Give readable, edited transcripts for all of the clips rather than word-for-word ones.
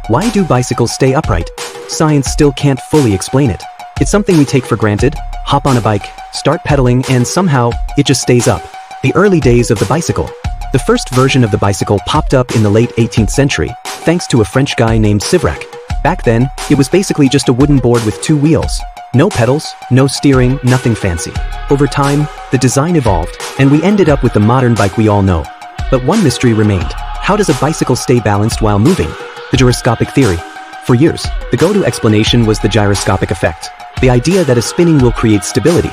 Why do bicycles stay upright? Science still can't fully explain it. It's something we take for granted, hop on a bike, start pedaling, and somehow, it just stays up. The early days of the bicycle. The first version of the bicycle popped up in the late 18th century, thanks to a French guy named Sivrak. Back then, it was basically just a wooden board with two wheels. No pedals, no steering, nothing fancy. Over time, the design evolved, and we ended up with the modern bike we all know. But one mystery remained. How does a bicycle stay balanced while moving? The gyroscopic theory. For years, the go-to explanation was the gyroscopic effect. The idea that a spinning wheel creates stability.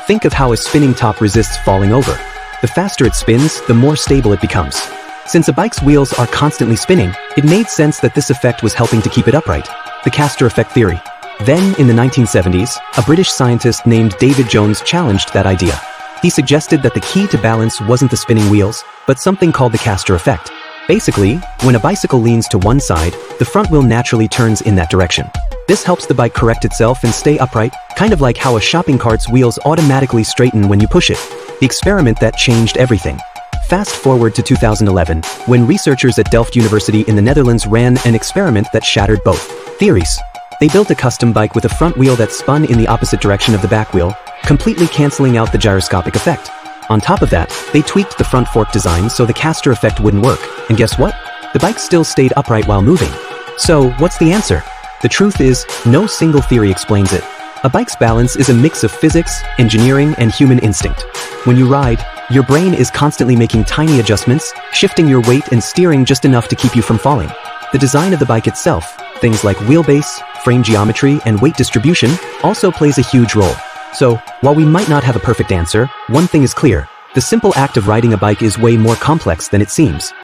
Think of how a spinning top resists falling over. The faster it spins, the more stable it becomes. Since a bike's wheels are constantly spinning, it made sense that this effect was helping to keep it upright. The Castor effect theory. Then, in the 1970s, a British scientist named David Jones challenged that idea. He suggested that the key to balance wasn't the spinning wheels, but something called the Castor effect. Basically, when a bicycle leans to one side, the front wheel naturally turns in that direction. This helps the bike correct itself and stay upright, kind of like how a shopping cart's wheels automatically straighten when you push it. The experiment that changed everything. Fast forward to 2011, when researchers at Delft University in the Netherlands ran an experiment that shattered both theories. They built a custom bike with a front wheel that spun in the opposite direction of the back wheel, completely canceling out the gyroscopic effect. On top of that, they tweaked the front fork design so the Castor effect wouldn't work. And guess what? The bike still stayed upright while moving. So, what's the answer? The truth is, no single theory explains it. A bike's balance is a mix of physics, engineering, and human instinct. When you ride, your brain is constantly making tiny adjustments, shifting your weight and steering just enough to keep you from falling. The design of the bike itself, things like wheelbase, frame geometry, and weight distribution, also plays a huge role. So, while we might not have a perfect answer, one thing is clear. The simple act of riding a bike is way more complex than it seems.